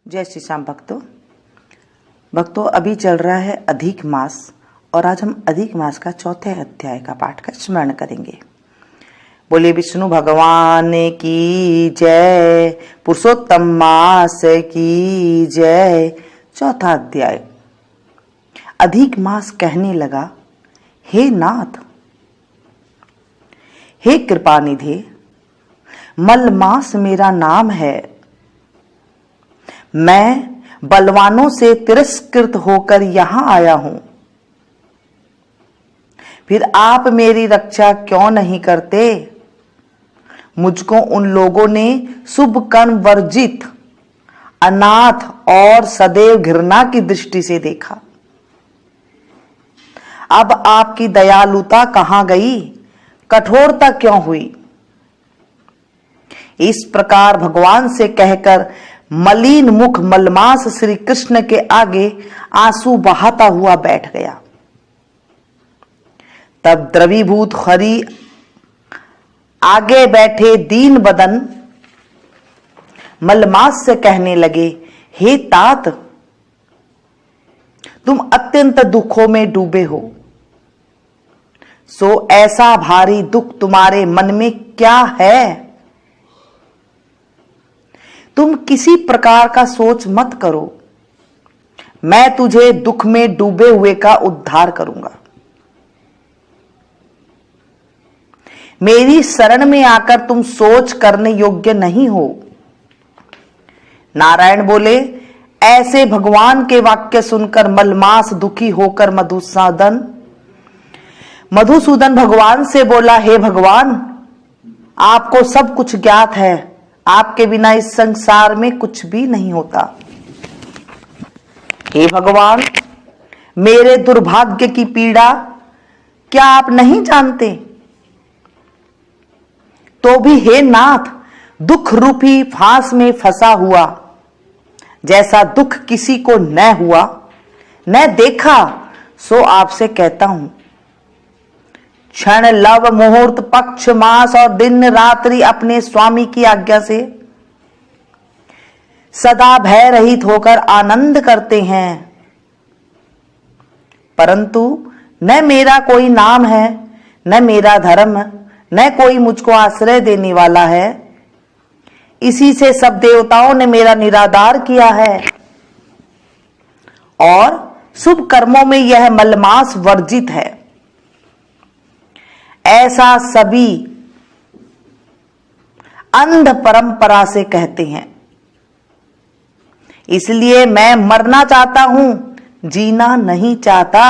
जय श्री श्याम भक्तों अभी चल रहा है अधिक मास और आज हम अधिक मास का चौथे अध्याय का पाठ का स्मरण करेंगे। बोले विष्णु भगवान की जय, पुरुषोत्तम मास की जय। चौथा अध्याय। अधिक मास कहने लगा, हे नाथ, हे कृपानिधि, मलमास मेरा नाम है। मैं बलवानों से तिरस्कृत होकर यहां आया हूं, फिर आप मेरी रक्षा क्यों नहीं करते? मुझको उन लोगों ने शुभ कर्म वर्जित, अनाथ और सदैव घृणा की दृष्टि से देखा। अब आपकी दयालुता कहां गई? कठोरता क्यों हुई? इस प्रकार भगवान से कहकर मलिन मुख मलमास श्री कृष्ण के आगे आंसू बहाता हुआ बैठ गया। तब द्रवीभूत हरि आगे बैठे दीन बदन मलमास से कहने लगे, हे तात, तुम अत्यंत दुखों में डूबे हो, सो ऐसा भारी दुख तुम्हारे मन में क्या है? तुम किसी प्रकार का सोच मत करो, मैं तुझे दुख में डूबे हुए का उद्धार करूंगा। मेरी शरण में आकर तुम सोच करने योग्य नहीं हो। नारायण बोले, ऐसे भगवान के वाक्य सुनकर मलमास दुखी होकर मधुसूदन भगवान से बोला, हे भगवान, आपको सब कुछ ज्ञात है, आपके बिना इस संसार में कुछ भी नहीं होता। हे भगवान, मेरे दुर्भाग्य की पीड़ा क्या आप नहीं जानते? तो भी हे नाथ, दुख रूपी फांस में फंसा हुआ, जैसा दुख किसी को न हुआ न देखा, सो आपसे कहता हूं, क्षण लव मुहूर्त पक्ष मास और दिन रात्रि अपने स्वामी की आज्ञा से सदा भय रहित होकर आनंद करते हैं, परंतु न मेरा कोई नाम है, न मेरा धर्म, न कोई मुझको आश्रय देने वाला है। इसी से सब देवताओं ने मेरा निरादार किया है और शुभ कर्मों में यह मलमास वर्जित है, ऐसा सभी अंध परंपरा से कहते हैं। इसलिए मैं मरना चाहता हूं, जीना नहीं चाहता।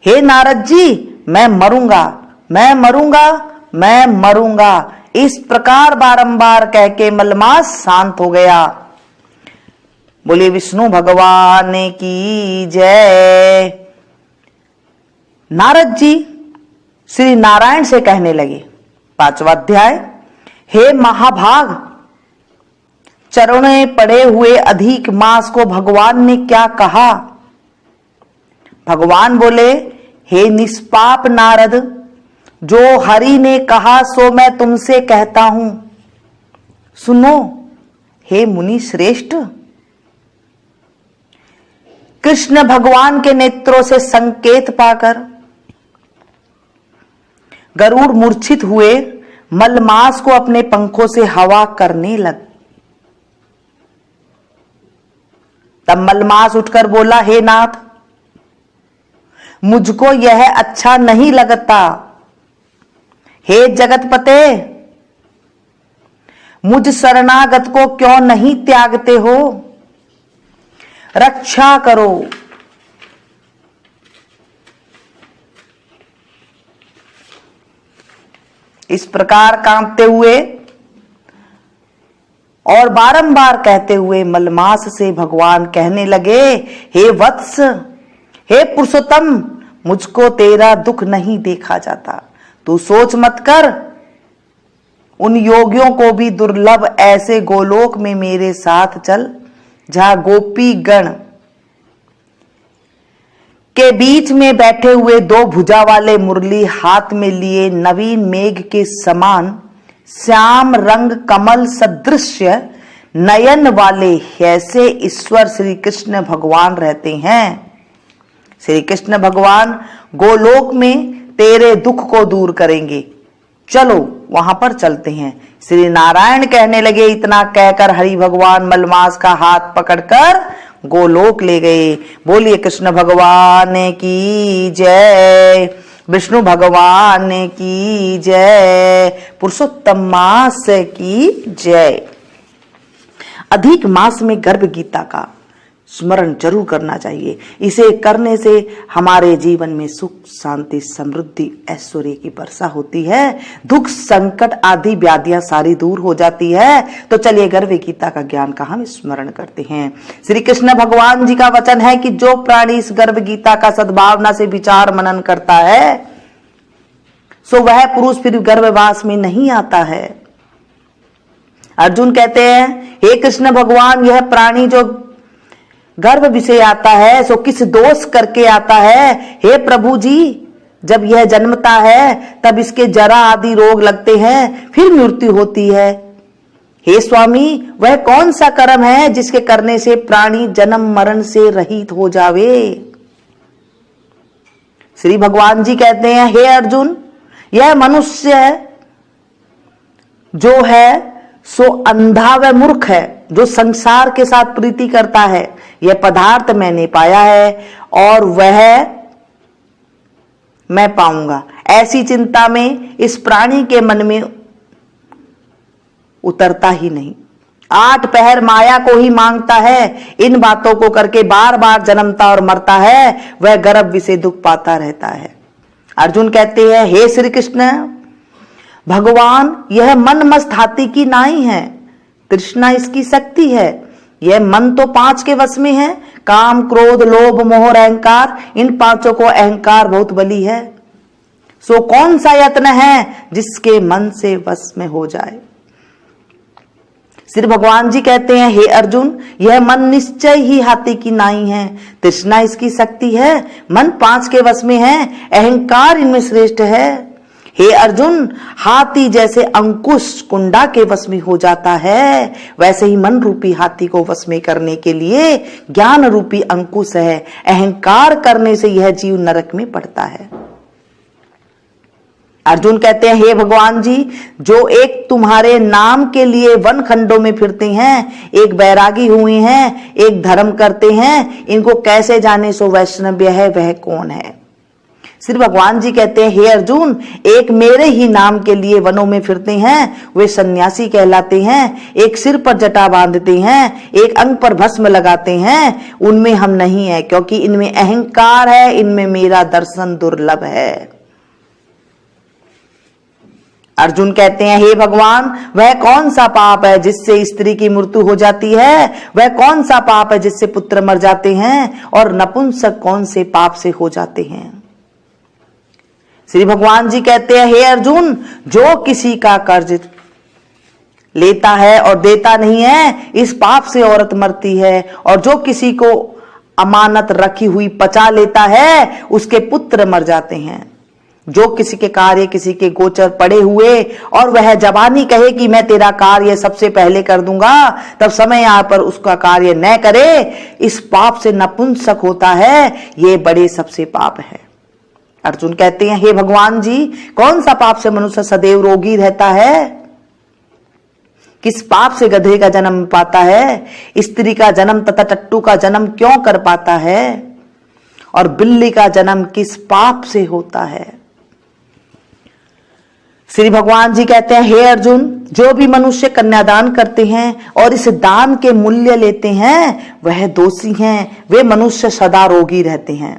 हे नारद जी, मैं मरूंगा, मैं मरूंगा, मैं मरूंगा, इस प्रकार बारंबार कह के मलमास शांत हो गया। बोले विष्णु भगवान की जय। नारद जी श्री नारायण से कहने लगे, पांचवा अध्याय। हे महाभाग, चरणों में पड़े हुए अधिक मास को भगवान ने क्या कहा? भगवान बोले, हे निष्पाप नारद, जो हरि ने कहा सो मैं तुमसे कहता हूं, सुनो। हे मुनि श्रेष्ठ, कृष्ण भगवान के नेत्रों से संकेत पाकर गरुड़ मूर्छित हुए मलमास को अपने पंखों से हवा करने लग। तब मलमास उठकर बोला, हे नाथ, मुझको यह अच्छा नहीं लगता। हे जगतपते, मुझ शरणागत को क्यों नहीं त्यागते हो? रक्षा करो। इस प्रकार कांपते हुए और बारंबार कहते हुए मलमास से भगवान कहने लगे, हे वत्स, हे पुरुषोत्तम, मुझको तेरा दुख नहीं देखा जाता। तू सोच मत कर, उन योगियों को भी दुर्लभ ऐसे गोलोक में मेरे साथ चल, जहां गोपी गण के बीच में बैठे हुए दो भुजा वाले मुरली हाथ में लिए नवीन मेघ के समान श्याम रंग कमल सदृश्य नयन वाले ऐसे ईश्वर श्री कृष्ण भगवान रहते हैं। श्री कृष्ण भगवान गोलोक में तेरे दुख को दूर करेंगे, चलो वहां पर चलते हैं। श्री नारायण कहने लगे। इतना कहकर हरि भगवान मलमास का हाथ पकड़कर गोलोक ले गए। बोलिए कृष्ण भगवान की जय, विष्णु भगवान की जय, पुरुषोत्तम मास की जय। अधिक मास में गर्भ गीता का स्मरण जरूर करना चाहिए। इसे करने से हमारे जीवन में सुख, शांति, समृद्धि, ऐश्वर्य की वर्षा होती है। दुख, संकट आदि व्याधियां सारी दूर हो जाती है। तो चलिए गर्भ गीता का ज्ञान का हम स्मरण करते हैं। श्री कृष्ण भगवान जी का वचन है कि जो प्राणी इस गर्भ गीता का सद्भावना से विचार मनन करता है सो वह पुरुष फिर गर्भवास में नहीं आता है। अर्जुन कहते हैं, हे कृष्ण भगवान, यह प्राणी जो गर्भ विषय आता है सो किस दोष करके आता है? हे प्रभु जी, जब यह जन्मता है तब इसके जरा आदि रोग लगते हैं, फिर मृत्यु होती है। हे स्वामी, वह कौन सा कर्म है जिसके करने से प्राणी जन्म मरण से रहित हो जावे? श्री भगवान जी कहते हैं, हे अर्जुन, यह मनुष्य जो है सो अंधा व मूर्ख है, जो संसार के साथ प्रीति करता है। यह पदार्थ मैंने पाया है और वह मैं पाऊंगा, ऐसी चिंता में इस प्राणी के मन में उतरता ही नहीं। 8 पहर माया को ही मांगता है। इन बातों को करके बार बार जन्मता और मरता है। वह गर्भ विषय दुख पाता रहता है। अर्जुन कहते हैं, हे श्री कृष्ण भगवान, यह मन मस्त हाथी की नाई है, तृष्णा इसकी शक्ति है। यह मन तो 5 के वश में है, काम, क्रोध, लोभ, मोह और अहंकार। इन 5 को अहंकार बहुत बली है। सो कौन सा यत्न है जिसके मन से वश में हो जाए? श्री भगवान जी कहते हैं, हे अर्जुन, यह मन निश्चय ही हाथी की नाई है, तृष्णा इसकी शक्ति है। मन 5 के वश में है, अहंकार इनमें श्रेष्ठ है। हे अर्जुन, हाथी जैसे अंकुश कुंडा के वश में हो जाता है, वैसे ही मन रूपी हाथी को वश में करने के लिए ज्ञान रूपी अंकुश है। अहंकार करने से यह जीव नरक में पड़ता है। अर्जुन कहते हैं, हे भगवान जी, जो एक तुम्हारे नाम के लिए वन खंडों में फिरते हैं, एक बैरागी हुए हैं, एक धर्म करते हैं, इनको कैसे जाने सो वैष्णव्य है, वह कौन है? श्री भगवान जी कहते हैं, हे अर्जुन, एक मेरे ही नाम के लिए वनों में फिरते हैं, वे सन्यासी कहलाते हैं। एक सिर पर जटा बांधते हैं, एक अंग पर भस्म लगाते हैं, उनमें हम नहीं है, क्योंकि इनमें अहंकार है, इनमें मेरा दर्शन दुर्लभ है। अर्जुन कहते हैं, हे भगवान, वह कौन सा पाप है जिससे स्त्री की मृत्यु हो जाती है? वह कौन सा पाप है जिससे पुत्र मर जाते हैं? और नपुंसक कौन से पाप से हो जाते हैं? श्री भगवान जी कहते हैं, हे अर्जुन, जो किसी का कर्ज लेता है और देता नहीं है, इस पाप से औरत मरती है। और जो किसी को अमानत रखी हुई पचा लेता है, उसके पुत्र मर जाते हैं। जो किसी के कार्य किसी के गोचर पड़े हुए और वह जबानी कहे कि मैं तेरा कार्य सबसे पहले कर दूंगा, तब समय यहाँ पर उसका कार्य न करे, इस पाप से नपुंसक होता है। ये बड़े सबसे पाप है। अर्जुन कहते हैं, हे भगवान जी, कौन सा पाप से मनुष्य सदैव रोगी रहता है? किस पाप से गधे का जन्म पाता है? स्त्री का जन्म तथा टट्टू का जन्म क्यों कर पाता है? और बिल्ली का जन्म किस पाप से होता है? श्री भगवान जी कहते हैं, हे अर्जुन, जो भी मनुष्य कन्यादान करते हैं और इस दान के मूल्य लेते हैं, वह दोषी हैं। वे मनुष्य सदा रोगी रहते हैं।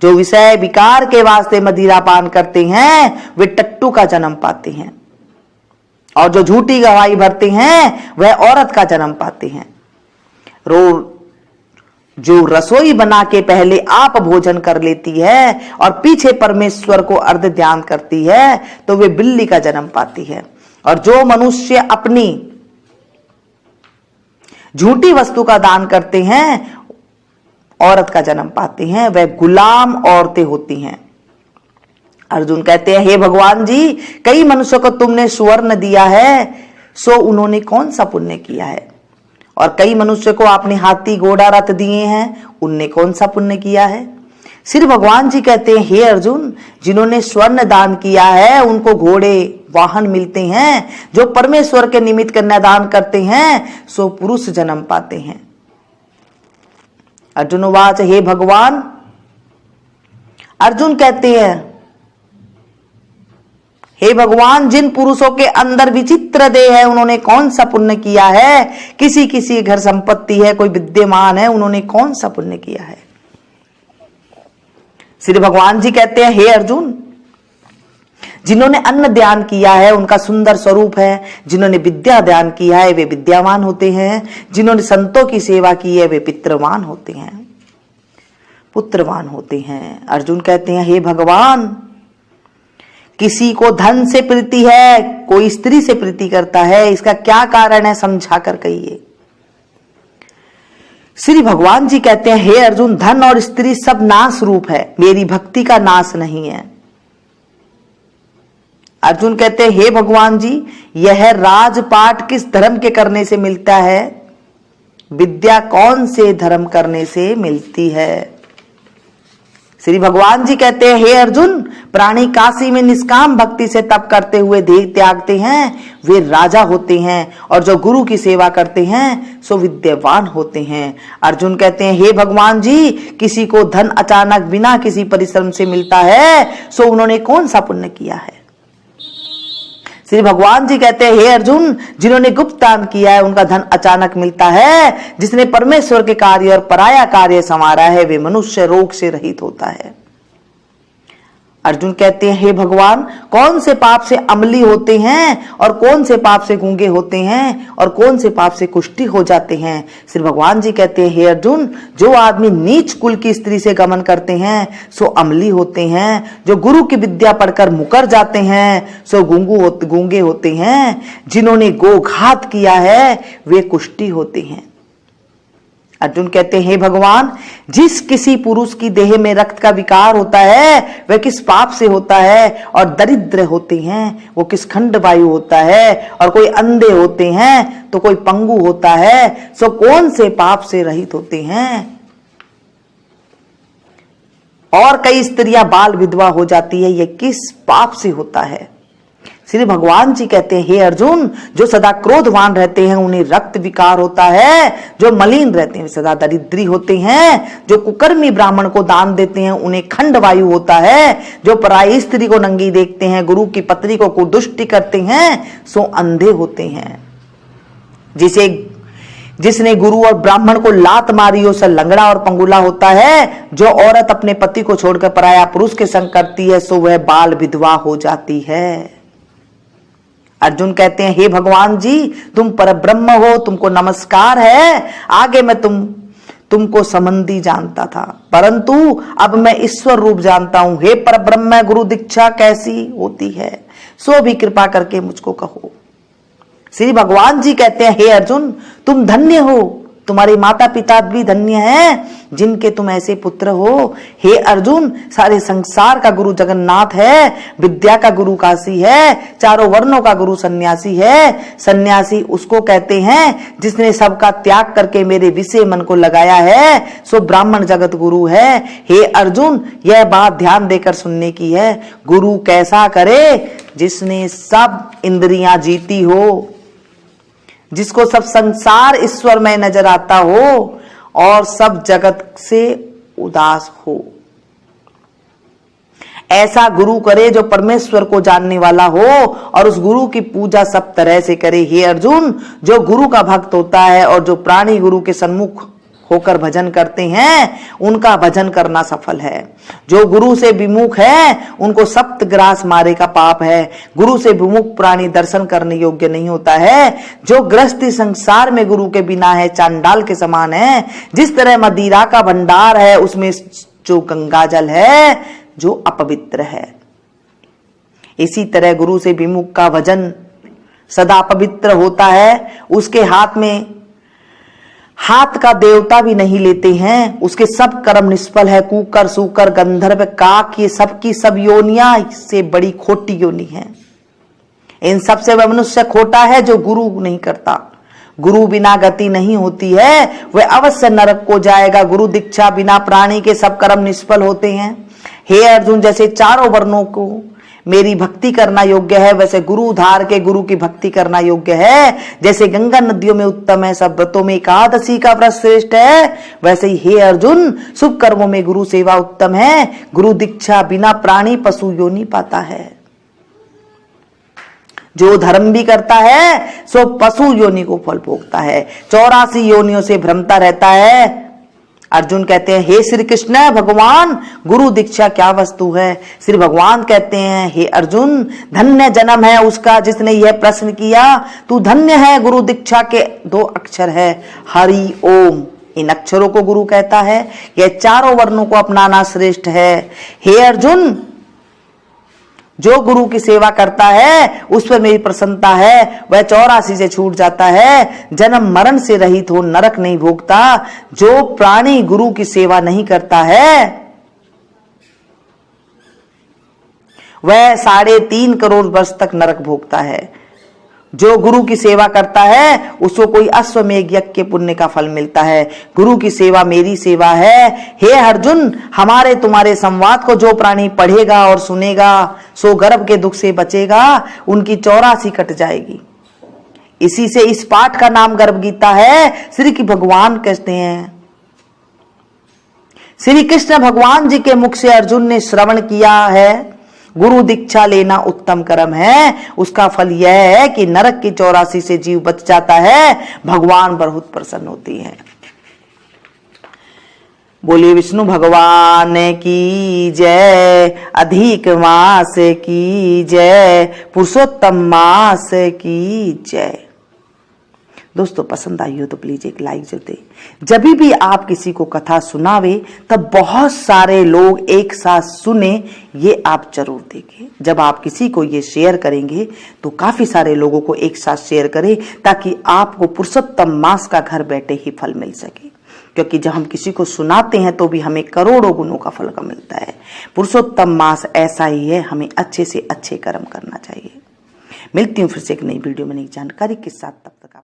जो विषय विकार के वास्ते मदिरा पान करते हैं, वे टट्टू का जन्म पाते हैं। और जो झूठी गवाही भरते हैं, वह औरत का जन्म पाते हैं। जो रसोई बना के पहले आप भोजन कर लेती है और पीछे परमेश्वर को अर्ध ध्यान करती है, तो वे बिल्ली का जन्म पाती है। और जो मनुष्य अपनी झूठी वस्तु का दान करते हैं, औरत का जन्म पाते हैं, वह गुलाम औरतें होती हैं। अर्जुन कहते हैं, हे भगवान जी, कई मनुष्यों को तुमने सुवर्ण दिया है, सो उन्होंने कौन सा पुण्य किया है। और कई मनुष्य को आपने हाथी घोड़ा रथ दिए हैं, उनने कौन सा पुण्य किया है। श्री भगवान जी कहते हैं, हे अर्जुन, जिन्होंने स्वर्ण दान किया है उनको घोड़े वाहन मिलते हैं, जो परमेश्वर के निमित्त कन्यादान करते हैं सो पुरुष जन्म पाते हैं। अर्जुन उवाच, हे भगवान, अर्जुन कहते हैं, हे भगवान, जिन पुरुषों के अंदर विचित्र देह है उन्होंने कौन सा पुण्य किया है। किसी किसी घर संपत्ति है, कोई विद्यमान है, उन्होंने कौन सा पुण्य किया है। श्री भगवान जी कहते हैं, हे अर्जुन, जिन्होंने अन्न दान किया है उनका सुंदर स्वरूप है, जिन्होंने विद्या दान किया है वे विद्यावान होते हैं, जिन्होंने संतों की सेवा की है वे पितृवान होते हैं, पुत्रवान होते हैं। अर्जुन कहते हैं, हे भगवान, किसी को धन से प्रीति है, कोई स्त्री से प्रीति करता है, इसका क्या कारण है, समझा कर कहिए। श्री भगवान जी कहते हैं, हे अर्जुन, धन और स्त्री सब नाश रूप है, मेरी भक्ति का नाश नहीं है। अर्जुन कहते हैं, हे भगवान जी, यह राजपाट किस धर्म के करने से मिलता है, विद्या कौन से धर्म करने से मिलती है। श्री भगवान जी कहते हैं, हे अर्जुन, प्राणी काशी में निष्काम भक्ति से तप करते हुए देह त्यागते हैं वे राजा होते हैं, और जो गुरु की सेवा करते हैं सो विद्यावान होते हैं। अर्जुन कहते हैं, हे भगवान जी, किसी को धन अचानक बिना किसी परिश्रम से मिलता है सो उन्होंने कौन सा पुण्य किया है। श्री भगवान जी कहते हैं, हे अर्जुन, जिन्होंने गुप्त दान किया है उनका धन अचानक मिलता है, जिसने परमेश्वर के कार्य और पराया कार्य संवारा है वे मनुष्य रोग से रहित होता है। अर्जुन कहते हैं, हे भगवान, कौन से पाप से अमली होते हैं और कौन से पाप से गूंगे होते हैं और कौन से पाप से कुष्ठी हो जाते हैं। श्री भगवान जी कहते हैं, हे अर्जुन, जो आदमी नीच कुल की स्त्री से गमन करते हैं सो अमली होते हैं, जो गुरु की विद्या पढ़कर मुकर जाते हैं सो गूंगे होते हैं, जिन्होंने गोघात किया है वे कुष्ठी होते हैं। अर्जुन कहते हैं, हे भगवान, जिस किसी पुरुष की देह में रक्त का विकार होता है वह किस पाप से होता है, और दरिद्र होते हैं वो किस खंड वायु होता है, और कोई अंधे होते हैं तो कोई पंगु होता है, सो कौन से पाप से रहित होते हैं। और कई स्त्रियां बाल विधवा हो जाती है, यह किस पाप से होता है। श्री भगवान जी कहते हैं, हे अर्जुन, जो सदा क्रोधवान रहते हैं उन्हें रक्त विकार होता है, जो मलिन रहते हैं सदा दरिद्री होते हैं, जो कुकर्मी ब्राह्मण को दान देते हैं उन्हें खंड वायु होता है, जो पराई स्त्री को नंगी देखते हैं, गुरु की पत्नी को कुदुष्टि करते हैं सो अंधे होते हैं। जिसने गुरु और ब्राह्मण को लात मारी हो सो लंगड़ा और पंगुला होता है, जो औरत अपने पति को छोड़कर पराया पुरुष के संग करती है सो वह बाल विधवा हो जाती है। अर्जुन कहते हैं, हे भगवान जी, तुम परब्रह्म हो, तुमको नमस्कार है। आगे मैं तुमको संबंधी जानता था, परंतु अब मैं ईश्वर रूप जानता हूं। हे परब्रह्म, गुरु दीक्षा कैसी होती है सो भी कृपा करके मुझको कहो। श्री भगवान जी कहते हैं, हे अर्जुन, तुम धन्य हो, तुम्हारे माता पिता भी धन्य हैं जिनके तुम ऐसे पुत्र हो। हे अर्जुन, सारे संसार का गुरु जगन्नाथ है, विद्या का गुरु काशी है, चारों वर्णों का गुरु सन्यासी है। सन्यासी उसको कहते हैं जिसने सबका त्याग करके मेरे विषय मन को लगाया है, सो ब्राह्मण जगत गुरु है। हे अर्जुन, यह बात ध्यान देकर सुनने की है। गुरु कैसा करे, जिसने सब इंद्रियां जीती हो, जिसको सब संसार ईश्वर में नजर आता हो और सब जगत से उदास हो। ऐसा गुरु करे जो परमेश्वर को जानने वाला हो और उस गुरु की पूजा सब तरह से करे। हे अर्जुन, जो गुरु का भक्त होता है और जो प्राणी गुरु के सन्मुख होकर भजन करते हैं उनका भजन करना सफल है। जो गुरु से विमुख है उनको सप्तग्रास मारे का पाप है। गुरु से विमुख प्राणी दर्शन करने योग्य नहीं होता है। जो गृहस्थी संसार में गुरु के बिना है चांडाल के समान है। जिस तरह मदिरा का भंडार है उसमें जो गंगा जल है जो अपवित्र है, इसी तरह गुरु से विमुख का भजन सदा अपवित्र होता है। उसके हाथ का देवता भी नहीं लेते हैं, उसके सब कर्म निष्फल है। कुकर, सूकर, गंधर्व, काक, ये सब की सब योनियां से बड़ी खोटी योनि है। इन सबसे वह मनुष्य खोटा है जो गुरु नहीं करता। गुरु बिना गति नहीं होती है, वह अवश्य नरक को जाएगा। गुरु दीक्षा बिना प्राणी के सब कर्म निष्फल होते हैं। हे अर्जुन, जैसे चारों वर्णों को मेरी भक्ति करना योग्य है, वैसे गुरु उधार के गुरु की भक्ति करना योग्य है। जैसे गंगा नदियों में उत्तम है, सब व्रतों में एकादशी का व्रत श्रेष्ठ है, वैसे ही हे अर्जुन शुभ कर्मों में गुरु सेवा उत्तम है। गुरु दीक्षा बिना प्राणी पशु योनि पाता है। जो धर्म भी करता है सो पशु योनि को फल भोगता है, 84 योनियों से भ्रमता रहता है। अर्जुन कहते हैं, हे श्री कृष्ण भगवान, गुरु दीक्षा क्या वस्तु है? श्री भगवान कहते हैं, हे अर्जुन, धन्य जन्म है उसका जिसने यह प्रश्न किया। तू धन्य है। गुरु दीक्षा के 2 अक्षर है, हरि ओम। इन अक्षरों को गुरु कहता है। यह चारों वर्णों को अपनाना श्रेष्ठ है। हे अर्जुन, जो गुरु की सेवा करता है उस पर मेरी प्रसन्नता है, वह 84 से छूट जाता है, जन्म मरण से रहित हो, नरक नहीं भोगता। जो प्राणी गुरु की सेवा नहीं करता है वह 3.5 करोड़ वर्ष तक नरक भोगता है। जो गुरु की सेवा करता है उसको कोई अश्वमेध यज्ञ के पुण्य का फल मिलता है। गुरु की सेवा मेरी सेवा है। हे अर्जुन, हमारे तुम्हारे संवाद को जो प्राणी पढ़ेगा और सुनेगा सो गर्भ के दुख से बचेगा, उनकी 84 कट जाएगी। इसी से इस पाठ का नाम गर्भ गीता है। श्री की भगवान कहते हैं, श्री कृष्ण भगवान जी के मुख से अर्जुन ने श्रवण किया है, गुरु दीक्षा लेना उत्तम कर्म है। उसका फल यह है कि नरक की 84 से जीव बच जाता है, भगवान बहुत प्रसन्न होती है। बोलिए विष्णु भगवान की जय, अधिक मास की जय, पुरुषोत्तम मास की जय। दोस्तों पसंद आई हो तो प्लीज एक लाइक जरूर दें। जब भी आप किसी को कथा सुनावे तब बहुत सारे लोग एक साथ सुने, ये आप जरूर देखें। जब आप किसी को ये शेयर करेंगे तो काफी सारे लोगों को एक साथ शेयर करें, ताकि आपको पुरुषोत्तम मास का घर बैठे ही फल मिल सके। क्योंकि जब हम किसी को सुनाते हैं तो भी हमें करोड़ों गुणों का फल मिलता है। पुरुषोत्तम मास ऐसा ही है, हमें अच्छे से अच्छे कर्म करना चाहिए। मिलती हूँ फिर से एक नई वीडियो में नई जानकारी के साथ। तब तक आप